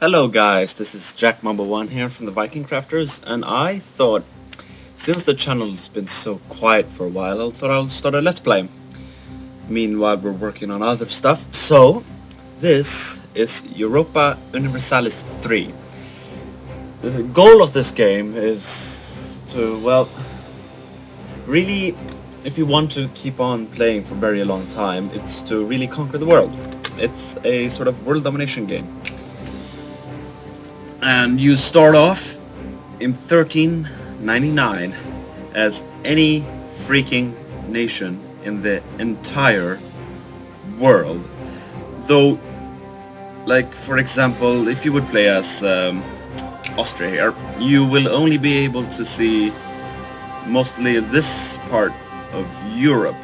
Hello guys, this is Jacmob01 here from the VikingCrafters, and I thought, since the channel's been so quiet for a while, I thought I'll start a Let's Play. Meanwhile, we're working on other stuff, so this is Europa Universalis 3. The goal of this game is to, well, really, if you want to keep on playing for a very long time, it's to really conquer the world. It's a sort of world domination game. And you start off in 1399 as any freaking nation in the entire world. Though, like for example, if you would play as Austria here, you will only be able to see mostly this part of Europe,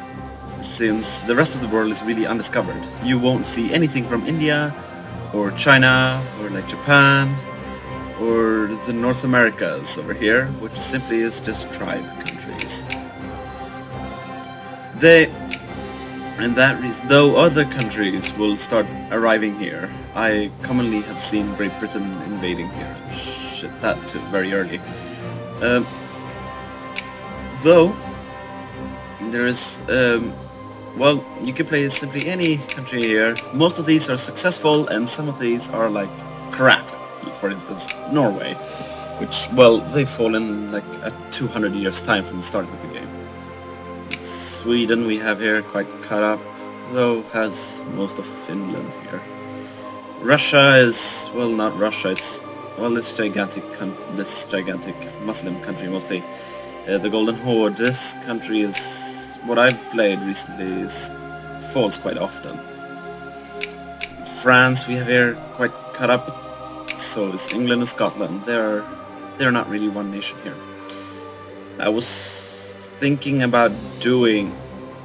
since the rest of the world is really undiscovered. You won't see anything from India or China or like Japan or the North Americas over here, which simply is just tribe countries. Though other countries will start arriving here. I commonly have seen Great Britain invading here and shit that too very early. Though there is, well, you can play simply any country here. Most of these are successful, and some of these are like crap. For instance, Norway, which, well, they fall in like at 200 years time from the start of the game. Sweden we have here quite cut up, though has most of Finland here. Russia is, well, not Russia, it's, well, this gigantic Muslim country mostly. The Golden Horde, this country is, what I've played recently, falls quite often. France we have here quite cut up. So is England and Scotland. They're not really one nation here. I was thinking about doing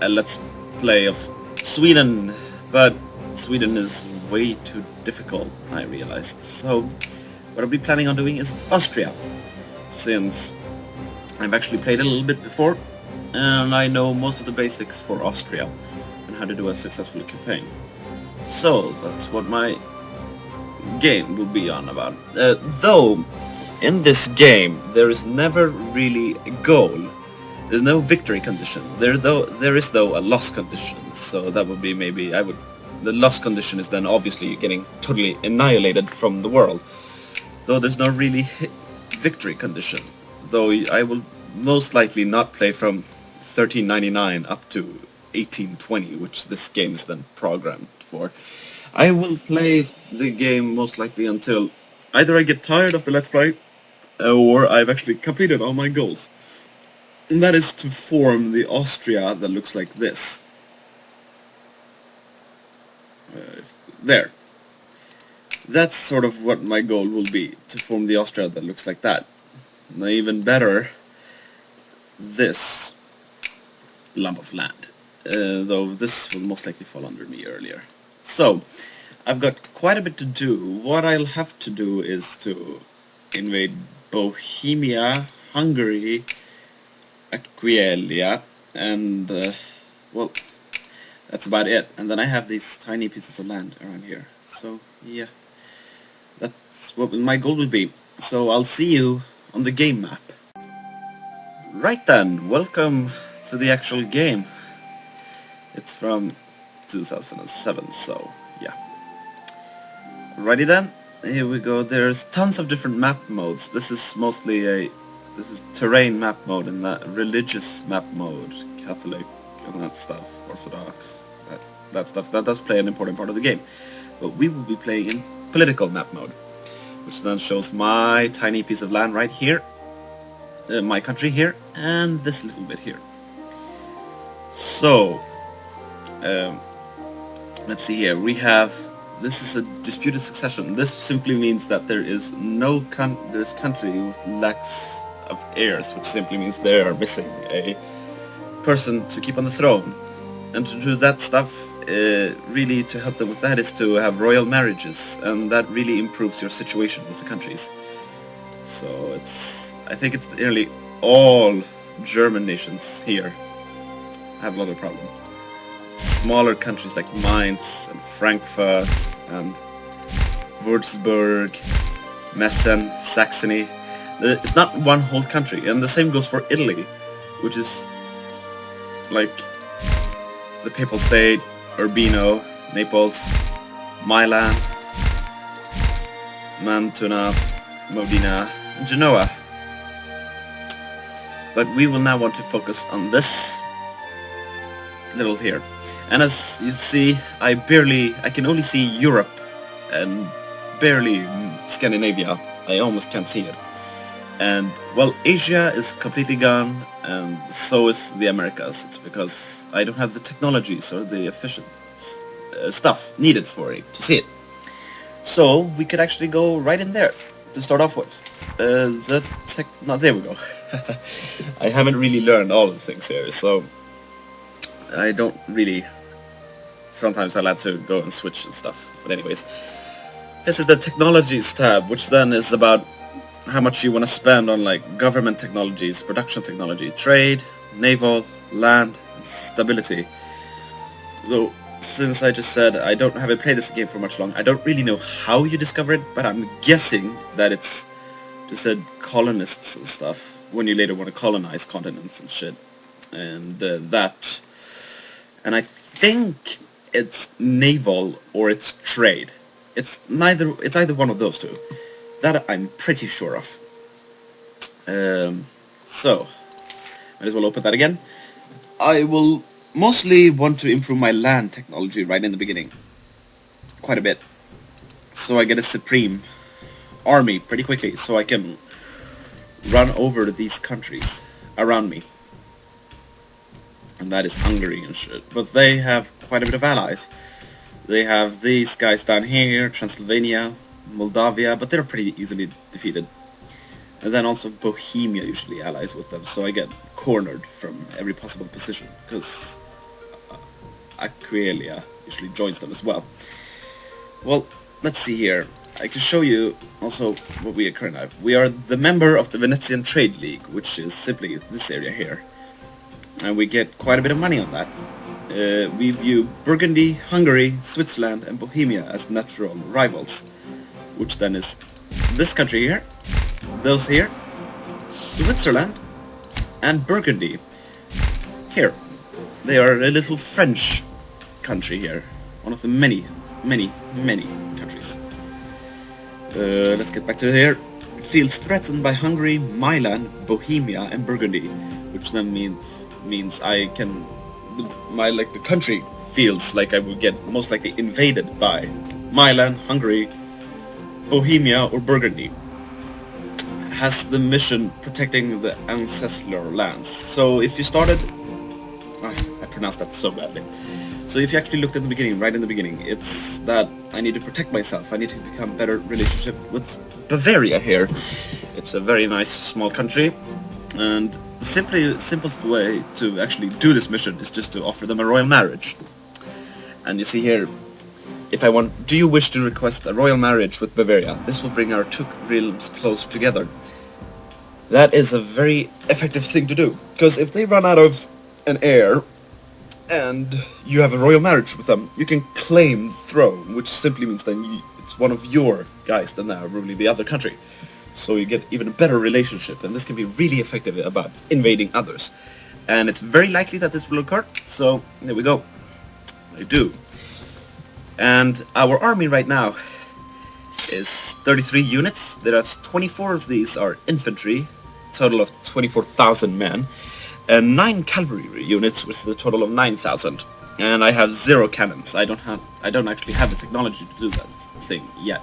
a Let's Play of Sweden, but Sweden is way too difficult, I realized. So what I'll be planning on doing is Austria, since I've actually played a little bit before, and I know most of the basics for Austria and how to do a successful campaign. So that's what my game will be on about. Though in this game there is never really a goal. There's no victory condition. There is though a loss condition. So that would be maybe the loss condition is then obviously getting totally annihilated from the world. Though there's no really victory condition. Though I will most likely not play from 1399 up to 1820, which this game is then programmed for. I will play the game most likely until either I get tired of the Let's Play, or I've actually completed all my goals. And that is to form the Austria that looks like this. There. That's sort of what my goal will be, to form the Austria that looks like that. And even better, this lump of land. Though this will most likely fall under me earlier. So, I've got quite a bit to do. What I'll have to do is to invade Bohemia, Hungary, Aquileia, and, well, that's about it. And then I have these tiny pieces of land around here. So, yeah, that's what my goal will be. So, I'll see you on the game map. Right then, welcome to the actual game. It's from 2007, so yeah. Alrighty then, here we go. There's tons of different map modes. This is mostly this is terrain map mode and that religious map mode, Catholic and that stuff, Orthodox, that stuff. That does play an important part of the game. But we will be playing in political map mode, which then shows my tiny piece of land right here, my country here, and this little bit here. So, let's see here, we have, this is a disputed succession. This simply means that there is no country with lacks of heirs, which simply means they are missing a person to keep on the throne. And to do that stuff, really to help them with that is to have royal marriages, and that really improves your situation with the countries. So I think it's nearly all German nations here have a lot of problem. Smaller countries like Mainz and Frankfurt and Würzburg, Messen, Saxony. It's not one whole country, and the same goes for Italy, which is like the Papal State, Urbino, Naples, Milan, Mantuna, Modena, and Genoa. But we will now want to focus on this little here. And as you see, I can only see Europe and barely Scandinavia. I almost can't see it. And, well, Asia is completely gone, and so is the Americas. It's because I don't have the technologies or the efficient stuff needed for it to see it. So, we could actually go right in there to start off with. There we go. I haven't really learned all the things here, so I don't really... Sometimes I like to go and switch and stuff. But anyways, this is the Technologies tab, which then is about how much you want to spend on like government technologies, production technology, trade, naval, land, and stability. Though, since I just said I haven't played this game for much long, I don't really know how you discover it, but I'm guessing that it's just said colonists and stuff, when you later want to colonize continents and shit. And and I think it's naval or it's trade. It's either one of those two. That I'm pretty sure of. So, might as well open that again. I will mostly want to improve my land technology right in the beginning. Quite a bit. So I get a supreme army pretty quickly, so I can run over these countries around me. And that is Hungary and shit. But they have quite a bit of allies. They have these guys down here, Transylvania, Moldavia, but they're pretty easily defeated. And then also Bohemia usually allies with them, so I get cornered from every possible position, because Aquileia usually joins them as well. Well, let's see here. I can show you also what we are currently at. We are the member of the Venetian Trade League, which is simply this area here. And we get quite a bit of money on that. We view Burgundy, Hungary, Switzerland and Bohemia as natural rivals, which then is this country here, those here, Switzerland and Burgundy. Here, they are a little French country here, one of the many countries. Let's get back to here. Feels threatened by Hungary, Milan, Bohemia and Burgundy, which then means I can... the country feels like I would get most likely invaded by Milan, Hungary, Bohemia or Burgundy. Has the mission protecting the ancestral lands. So if you started... I pronounced that so badly. So if you actually looked at the beginning, right in the beginning, it's that I need to protect myself. I need to become better relationship with Bavaria here. It's a very nice small country. And the simplest way to actually do this mission is just to offer them a royal marriage. And you see here, if I want, do you wish to request a royal marriage with Bavaria? This will bring our two realms closer together. That is a very effective thing to do, because if they run out of an heir and you have a royal marriage with them, you can claim the throne, which simply means then it's one of your guys that are ruling the other country. So you get even a better relationship, and this can be really effective about invading others. And it's very likely that this will occur, so there we go. I do. And our army right now is 33 units. There are 24 of these are infantry, total of 24,000 men, and 9 cavalry units with a total of 9,000. And I have 0 cannons. I don't actually have the technology to do that thing yet.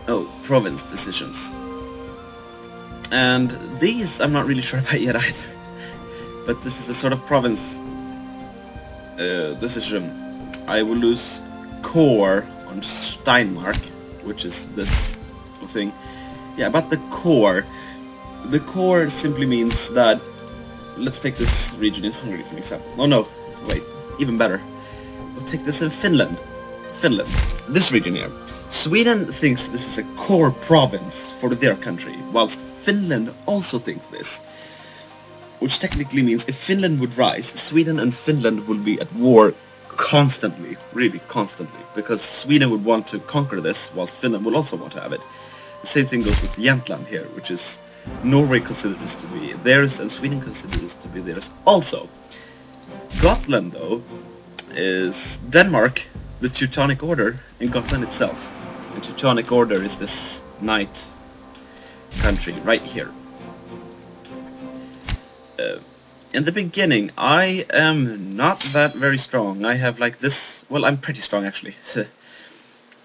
Oh, province decisions. And these I'm not really sure about yet either. But this is a sort of province decision. I will lose core on Steinmark, which is this thing. Yeah, about the core. The core simply means that... Let's take this region in Hungary for an example. Oh no, wait, even better. We'll take this in Finland. This region here. Sweden thinks this is a core province for their country, whilst Finland also thinks this. Which technically means if Finland would rise, Sweden and Finland will be at war constantly, really constantly, because Sweden would want to conquer this, whilst Finland would also want to have it. The same thing goes with Jämtland here, which is Norway considers to be theirs and Sweden considers to be theirs also. Gotland, though, is Denmark, the Teutonic Order, and Gotland itself. The Teutonic Order is this knight country right here. In the beginning, I am not that very strong. I have like this... Well, I'm pretty strong actually.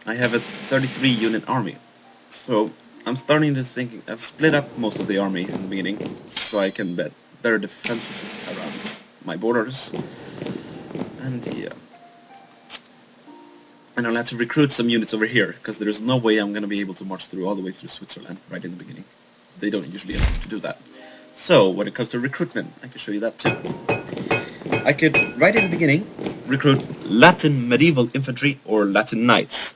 I have a 33 unit army. So I'm starting to think... I've split up most of the army in the beginning, so I can bet better defenses around my borders. And yeah. And I'll have to recruit some units over here, because there's no way I'm going to be able to march through all the way through Switzerland right in the beginning. They don't usually allow me to do that. So, when it comes to recruitment, I can show you that too. I could, right in the beginning, recruit Latin medieval infantry or Latin knights.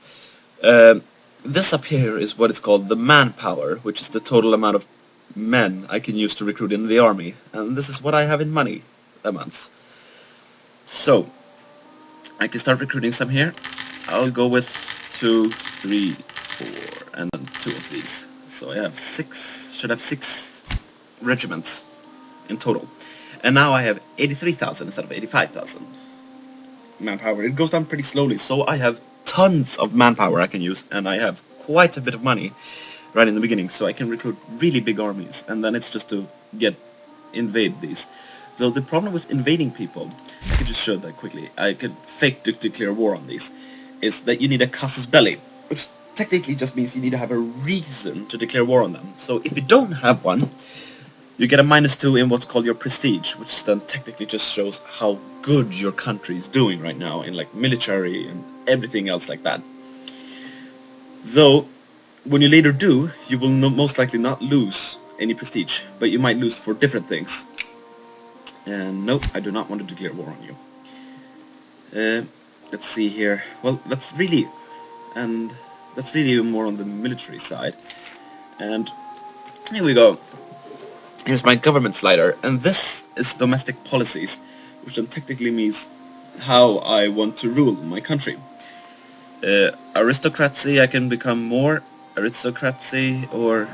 This up here is what is called the manpower, which is the total amount of men I can use to recruit in the army. And this is what I have in money amounts. So, I can start recruiting some here. I'll go with 2, 3, 4, and then 2 of these. So I have 6, should have 6 regiments in total. And now I have 83,000 instead of 85,000 manpower. It goes down pretty slowly, so I have tons of manpower I can use, and I have quite a bit of money right in the beginning, so I can recruit really big armies, and then it's just to invade these. Though the problem with invading people, I could just show that quickly, I could fake declare war on these, is that you need a casus belli, which technically just means you need to have a reason to declare war on them. So if you don't have one, you get a -2 in what's called your prestige, which then technically just shows how good your country is doing right now in like military and everything else like that. Though, when you later do, you will most likely not lose any prestige, but you might lose for different things. And nope, I do not want to declare war on you. Let's see here. Well, that's really more on the military side. And here we go. Here's my government slider, and this is domestic policies, which then technically means how I want to rule my country. Aristocracy, I can become more aristocracy, or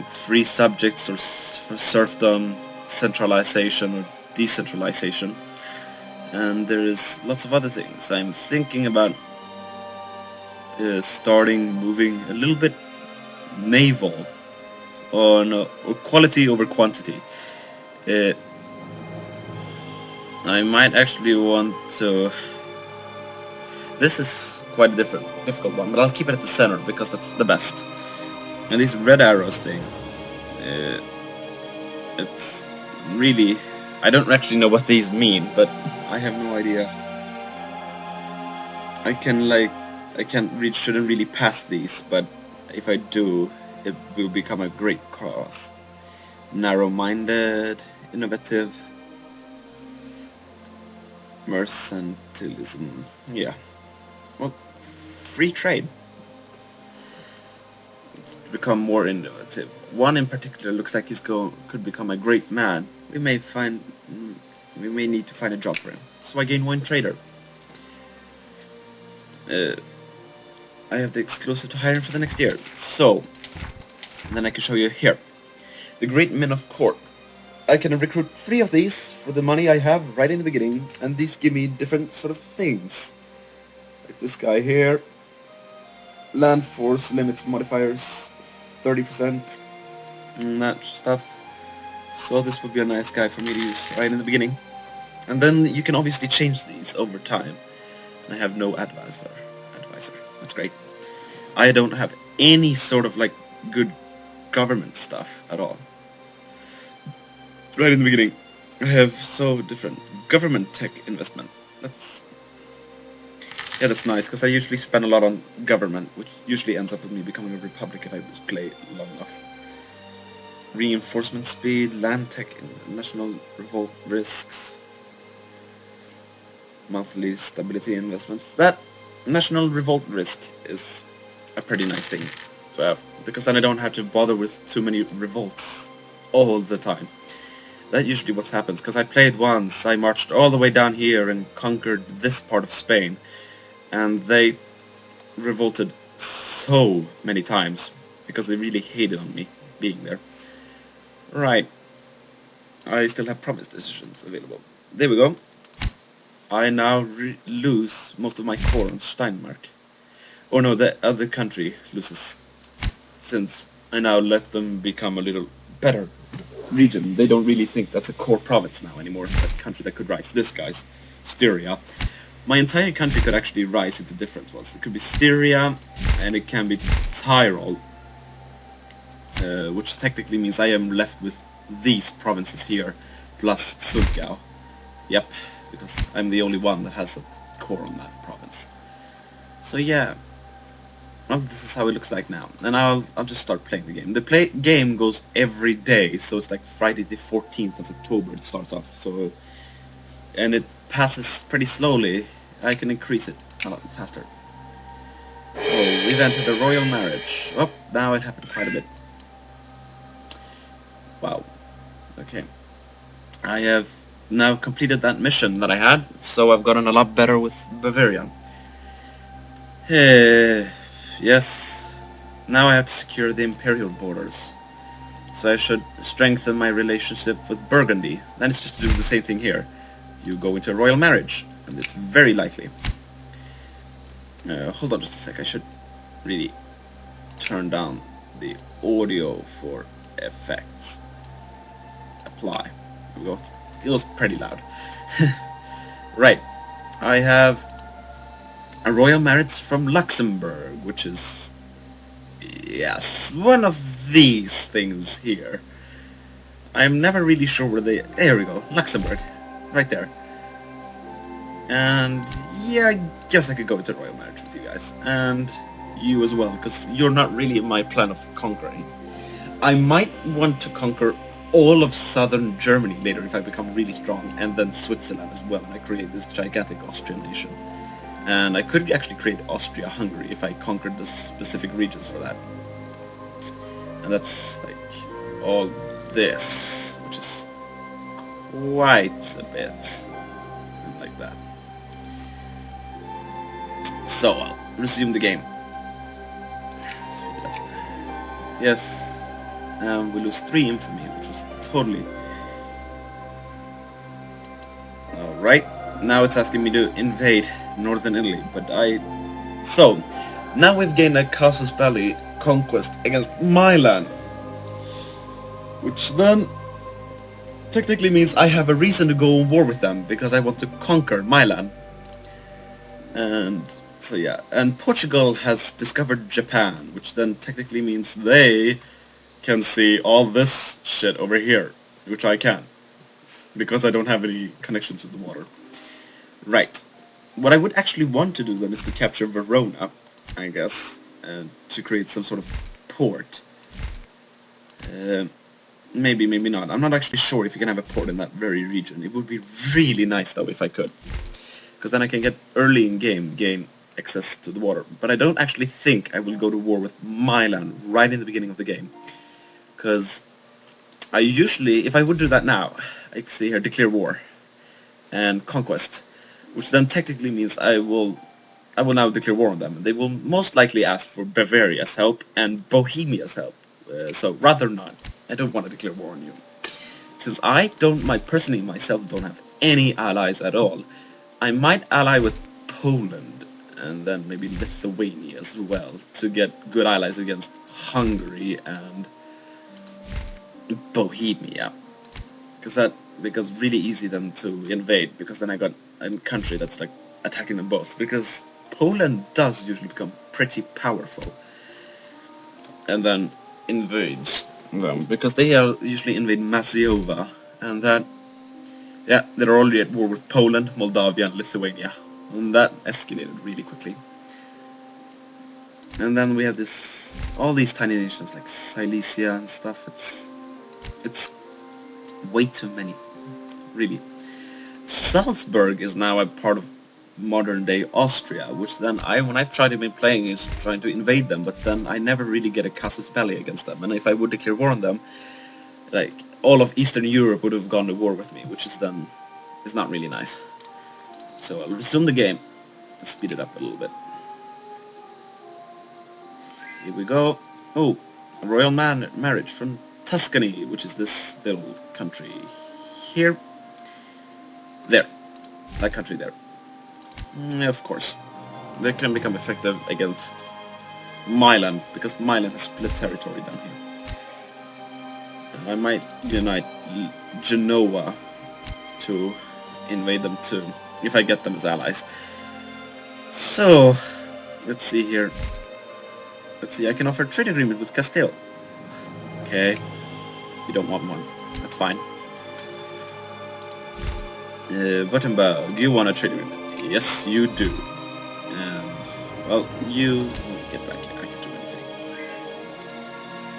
free subjects, or serfdom, centralization, or decentralization. And there's lots of other things. I'm thinking about moving a little bit naval on quality over quantity. I might actually want to... This is quite a difficult one, but I'll keep it at the center because that's the best. And these red arrows thing, it's really... I don't actually know what these mean, but I have no idea. Shouldn't really pass these, but if I do, it will become a great cause. Narrow-minded, innovative, mercantilism, yeah. Well, free trade. Become more innovative. One in particular looks like could become a great man. We may need to find a job for him. So I gain 1 trader. I have the exclusive to hire him for the next year. So, then I can show you here. The great men of court. I can recruit 3 of these for the money I have right in the beginning, and these give me different sort of things. Like this guy here. Land force limits modifiers 30%. And that stuff. So this would be a nice guy for me to use right in the beginning. And then you can obviously change these over time. And I have no advisor. That's great. I don't have any sort of like good government stuff at all. Right in the beginning, I have so different government tech investment. That's nice, because I usually spend a lot on government, which usually ends up with me becoming a republic if I just play long enough. Reinforcement speed, land tech, national revolt risks, monthly stability investments. That national revolt risk is a pretty nice thing to have, because then I don't have to bother with too many revolts all the time. That usually what happens, because I played once, I marched all the way down here and conquered this part of Spain, and they revolted so many times, because they really hated on me being there. Right, I still have province decisions available. There we go. I now lose most of my core on Steinmark. Or no, the other country loses, since I now let them become a little better region. They don't really think that's a core province now anymore, that country that could rise. This guy's Styria. My entire country could actually rise into different ones. It could be Styria, and it can be Tyrol, which technically means I am left with these provinces here, plus Sulgau. Yep, because I'm the only one that has a core on that province. So yeah, well, this is how it looks like now, and I'll just start playing the game. The game goes every day, so it's like Friday the 14th of October it starts off. So, and it passes pretty slowly. I can increase it a lot faster. Oh, we've entered a royal marriage. Oh, now it happened quite a bit. Wow. Okay. I have now completed that mission that I had, so I've gotten a lot better with Bavarian. Yes. Now I have to secure the imperial borders. So I should strengthen my relationship with Burgundy. Then it's just to do the same thing here. You go into a royal marriage, and it's very likely. Hold on just a sec, I should really turn down the audio for effects. Apply. There we go. It was pretty loud. Right. I have a royal marriage from Luxembourg, which is... yes, one of these things here. I'm never really sure where they... there we go, Luxembourg. Right there. And yeah, I guess I could go into royal marriage with you guys. And you as well, because you're not really in my plan of conquering. I might want to conquer all of southern Germany later if I become really strong, and then Switzerland as well, and I create this gigantic Austrian nation. And I could actually create Austria-Hungary if I conquered the specific regions for that. And that's like all this, which is quite a bit like that. So I'll resume the game. Yes, we lose 3 infamy, which was totally... Alright, now it's asking me to invade northern Italy, but so, now we've gained a casus belli conquest against my land, which then technically means I have a reason to go on war with them, because I want to conquer my land. And so yeah, and Portugal has discovered Japan, which then technically means they can see all this shit over here, which I can, because I don't have any connections with the water. Right. What I would actually want to do then is to capture Verona, I guess, and to create some sort of port. Maybe, maybe not. I'm not actually sure if you can have a port in that very region. It would be really nice though if I could, because then I can get early in game gain access to the water. But I don't actually think I will go to war with my land right in the beginning of the game, because I usually, if I would do that now, I can see here, declare war and conquest, which then technically means I will now declare war on them. They will most likely ask for Bavaria's help and Bohemia's help, so rather not. I don't want to declare war on you. Since I personally myself don't have any allies at all, I might ally with Poland and then maybe Lithuania as well to get good allies against Hungary and Bohemia, because that becomes really easy then to invade, because then I got a country that's like attacking them both, because Poland does usually become pretty powerful and then invades them, because they usually invade Macedonia, and that, yeah, they're already at war with Poland, Moldavia and Lithuania, and that escalated really quickly. And then we have all these tiny nations like Silesia and stuff. It's way too many, really. Salzburg is now a part of modern-day Austria, which then when I've tried to be playing is trying to invade them, but then I never really get a casus belli against them, and if I would declare war on them, like all of Eastern Europe would have gone to war with me, which is then is not really nice. So I'll resume the game to speed it up a little bit. Here we go. Oh, a royal marriage from Tuscany, which is this little country here. There. That country there. Of course. They can become effective against Milan, because Milan has split territory down here. And I might unite Genoa to invade them too, if I get them as allies. So, let's see here. Let's see, I can offer a trade agreement with Castile. Okay, you don't want one. That's fine. Württemberg, you want a trade agreement? Yes, you do. And, well, you... get back here, I can't do anything.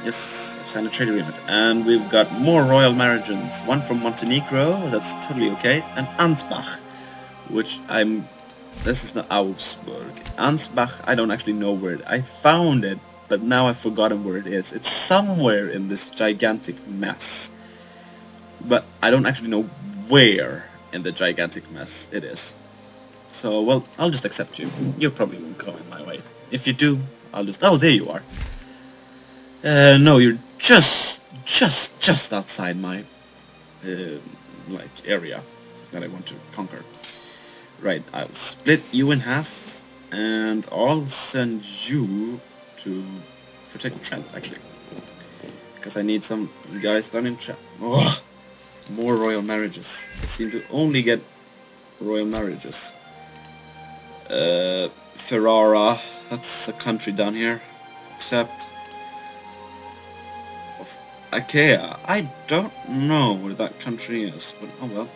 Yes, I've signed a trade agreement. And we've got more royal marriages. One from Montenegro, that's totally okay. And Ansbach, which I'm... This is not Augsburg. Ansbach, I don't actually know where I found it, but now I've forgotten where it is. It's somewhere in this gigantic mess. But I don't actually know where in the gigantic mess it is. So, well, I'll just accept you. You probably won't come in my way. If you do, I'll just... Oh, there you are. No, you're just outside my, like, area that I want to conquer. Right, I'll split you in half, and I'll send you to protect Trent, actually. Because I need some guys down in Trent. Oh, more royal marriages. I seem to only get royal marriages. Ferrara, that's a country down here. Except... of Achaea. I don't know where that country is, but oh well.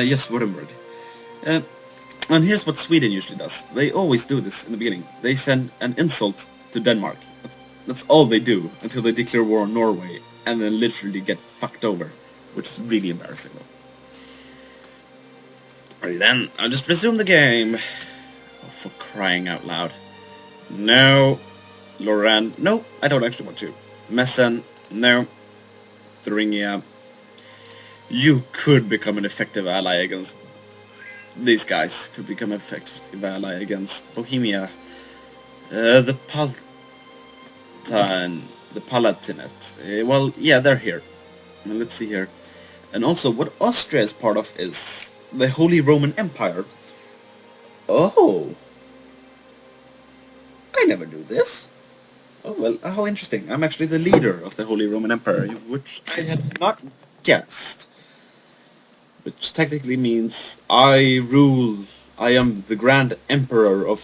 Yes, Württemberg. And here's what Sweden usually does. They always do this in the beginning. They send an insult to Denmark. That's all they do until they declare war on Norway and then literally get fucked over, which is really embarrassing though. Alright then, I'll just resume the game. Oh, for crying out loud. No. Lorraine. No, I don't actually want to. Messen. No. Thuringia. You could become an effective ally against... These guys could become an effective ally against Bohemia. The Palatinate. Well, yeah, they're here. Now, let's see here. And also, what Austria is part of is the Holy Roman Empire. Oh! I never knew this. Oh, well, how interesting. I'm actually the leader of the Holy Roman Empire, which I had not guessed. Which technically means I rule, I am the Grand Emperor of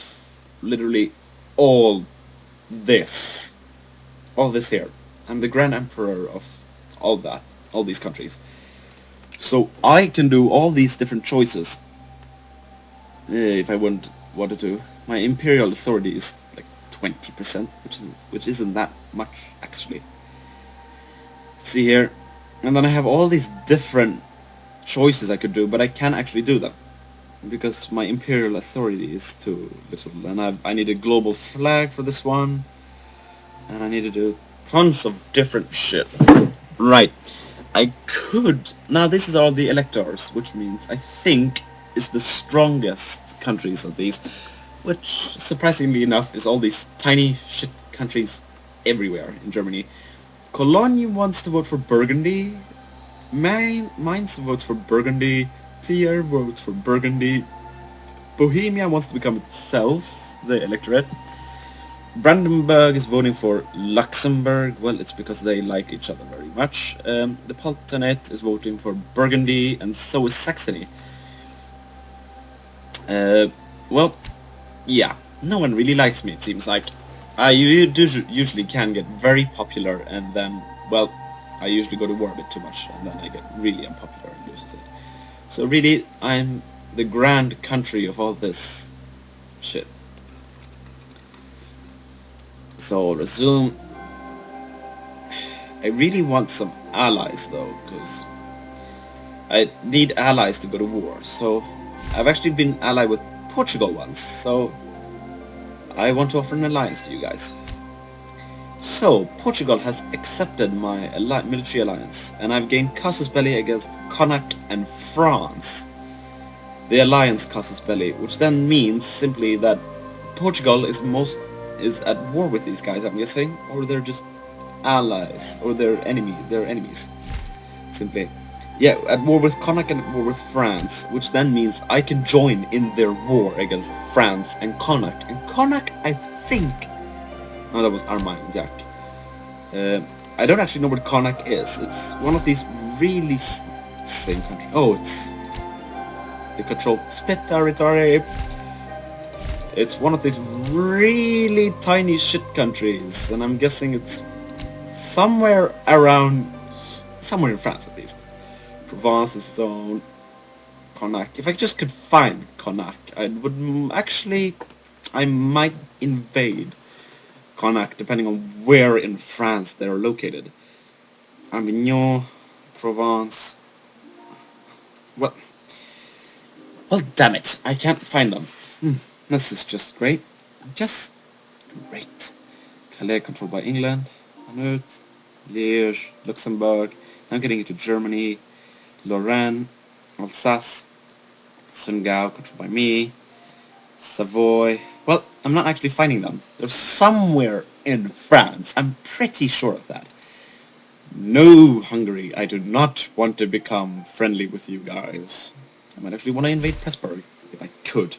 literally all this. All this here. I'm the Grand Emperor of all that, all these countries. So I can do all these different choices if I wanted to. My imperial authority is like 20%, which isn't that much actually. Let's see here. And then I have all these different choices I could do, but I can't actually do them because my imperial authority is too little, and I need a global flag for this one, and I need to do tons of different shit. Right, I could... Now this is all the electors, which means I think is the strongest countries of these, which surprisingly enough is all these tiny shit countries everywhere in Germany. Cologne wants to vote for Burgundy. Mainz votes for Burgundy. Trier votes for Burgundy. Bohemia wants to become itself the electorate. Brandenburg is voting for Luxembourg. Well, it's because they like each other very much. The Palatinate is voting for Burgundy, and so is Saxony. Well, yeah, no one really likes me, it seems like. You usually can get very popular, and then, well, I usually go to war a bit too much, and then I get really unpopular and loses it. So really, I'm the grand country of all this shit. So, resume. I really want some allies, though, because I need allies to go to war. So, I've actually been allied with Portugal once, so I want to offer an alliance to you guys. So, Portugal has accepted my military alliance, and I've gained casus belli against Connacht and France. The alliance casus belli, which then means simply that Portugal is at war with these guys, I'm guessing, or they're just allies, or they're enemies, simply. Yeah, at war with Connacht and at war with France, which then means I can join in their war against France and Connacht. And Connacht, I think... No, that was Armagnac. I don't actually know what Connacht is. It's one of these really... Same country. Oh, it's... They control spit territory. It's one of these really tiny shit countries, and I'm guessing it's somewhere in France at least. Provence is its own. Connacht. If I just could find Connacht, I might invade Connacht, depending on where in France they're located. Avignon, Provence. Well, damn it, I can't find them. This is just great. Just great. Calais controlled by England. Hainaut, Liège, Luxembourg. Now I'm getting into Germany. Lorraine, Alsace, Sungau controlled by me. Savoy. Well, I'm not actually finding them. They're somewhere in France. I'm pretty sure of that. No, Hungary. I do not want to become friendly with you guys. I might actually want to invade Pressburg, if I could.